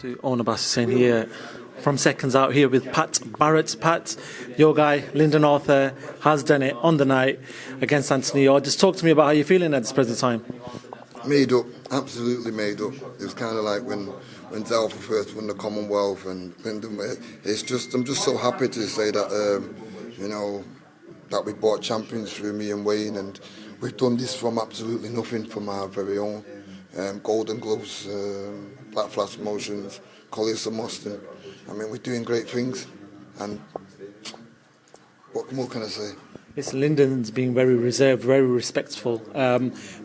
to Oun Abbas Hussain here from Seconds Out here with Pat Barrett. Pat, your guy, Lyndon Arthur, has done it on the night against Anthony Yarde. Just talk to me about how you're feeling at this present time. Made up, absolutely made up. It was kind of like when Zalfa first won the Commonwealth, and Lyndon. I'm just so happy to say that that we brought champions through me and Wayne, and we've done this from absolutely nothing, from our very own Golden Gloves, Black Flash Motions, Colliers and Moston. I mean, we're doing great things, and what more can I say? It's Lyndon's being very reserved, very respectful.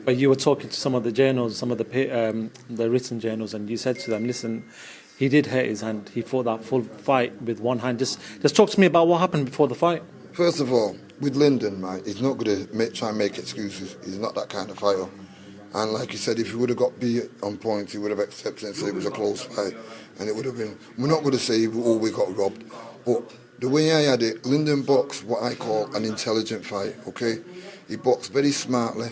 But you were talking to some of the journals, some of the written journals, and you said to them, listen, he did hurt his hand. He fought that full fight with one hand. Just talk to me about what happened before the fight. First of all, with Lyndon, right, he's not going to try and make excuses. He's not that kind of fighter. And like you said, if he would have got beat on points, he would have accepted and said it was a close fight. And it would have been, we're not going to say, oh, we got robbed. But the way I had it, Lyndon boxed what I call an intelligent fight, okay? He boxed very smartly.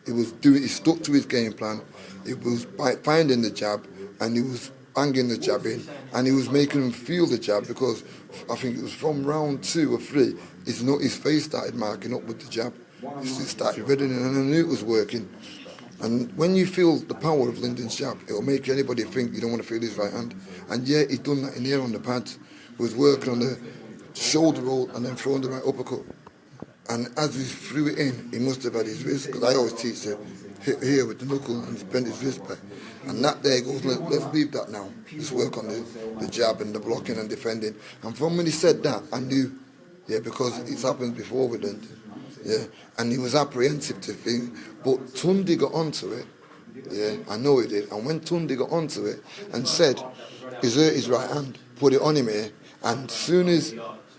He stuck to his game plan. He was finding the jab, and he was banging the jab in, and he was making him feel the jab, because I think it was from round 2 or 3, his face started marking up with the jab. It started reddening, and I knew it was working. And when you feel the power of Lyndon's jab, it'll make anybody think you don't want to feel his right hand. And yeah, he'd done that in here on the pads. He was working on the shoulder roll and then throwing the right uppercut. And as he threw it in, he must have had his wrist, because I always teach to hit here with the knuckle and he's bent his wrist back. And that there goes, let's leave that now. Let's work on the jab and the blocking and defending. And from when he said that, I knew, because it's happened before with Lyndon. And he was apprehensive to think, but Tundi got onto it. I know he did. And when Tundi got onto it and said, he's hurt his right hand, put it on him here, and as soon as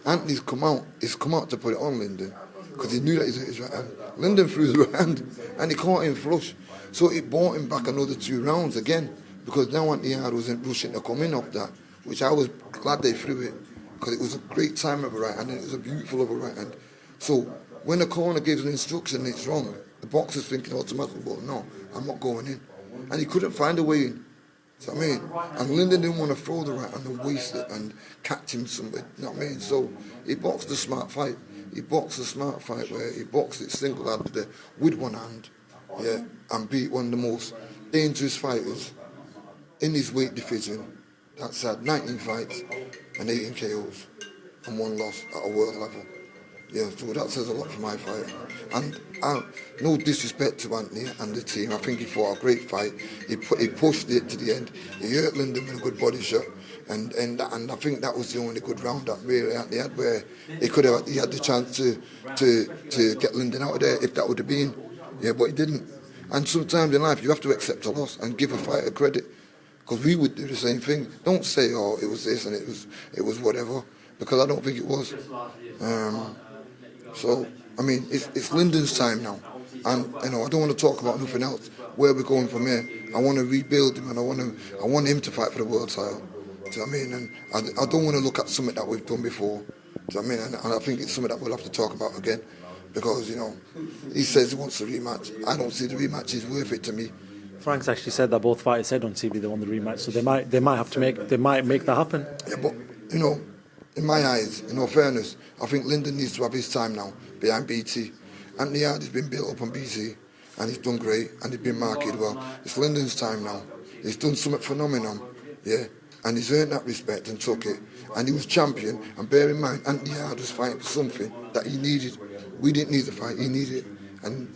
Anthony's come out to put it on Lyndon, because he knew that he's hurt his right hand. Lyndon threw his right hand, and he caught him flush. So it brought him back another 2 rounds again, because now Anthony Yarde wasn't rushing to come in off that, which I was glad they threw it, because it was a great time of a right hand, and it was a beautiful of a right hand. So when the corner gives an instruction and it's wrong, the boxer's thinking automatically, well, no, I'm not going in. And he couldn't find a way in. So, and Lyndon didn't want to throw the right hand and waste it and catch him somewhere, So he boxed a smart fight. He boxed a smart fight where he boxed it single-handed with one hand, and beat one of the most dangerous fighters in his weight division. That's had 19 fights and 18 KOs and 1 loss at a world level. So that says a lot for my fight. And no disrespect to Anthony and the team. I think he fought a great fight. He pushed it to the end. He hurt Lyndon with a good body shot. And I think that was the only good round that really Anthony had, where he had the chance to get Lyndon out of there if that would have been. But he didn't. And sometimes in life you have to accept a loss and give a fighter credit. Because we would do the same thing. Don't say, oh, it was this and it was whatever. Because I don't think it was. So, it's Lyndon's time now, and I don't want to talk about nothing else. Where we're going from here, I want to rebuild him, and I want him to fight for the world title. Do you know what I mean? And I don't want to look at something that we've done before. Do you know what I mean? And I think it's something that we'll have to talk about again, because he says he wants a rematch. I don't see the rematch is worth it to me. Frank's actually said that both fighters said on TV they want the rematch, so they might make that happen. Yeah, but in my eyes, in all fairness, I think Lyndon needs to have his time now behind BT. Anthony Yarde has been built up on BT, and he's done great, and he's been marketed well. It's Lyndon's time now. He's done something phenomenal, and he's earned that respect and took it. And he was champion, and bear in mind, Anthony Yarde was fighting for something that he needed. We didn't need the fight, he needed it. And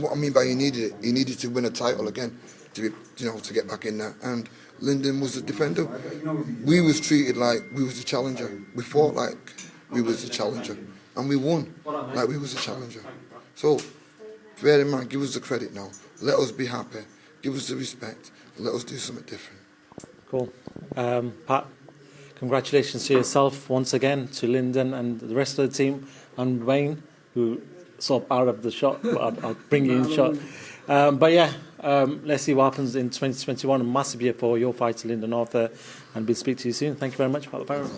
what I mean by he needed it, he needed to win a title again, to get back in there. And Lyndon was the defender. We was treated like we was the challenger. We fought like we was the challenger. And we won like we was the challenger. So, bear in mind, give us the credit now. Let us be happy. Give us the respect. Let us do something different. Cool. Pat, congratulations to yourself once again, to Lyndon and the rest of the team, and Wayne, who sort of out of the shot, but I'll bring you in shot. Let's see what happens in 2021. A massive year for your fight, Lyndon Arthur, and we'll speak to you soon. Thank you very much, Pat Barrett.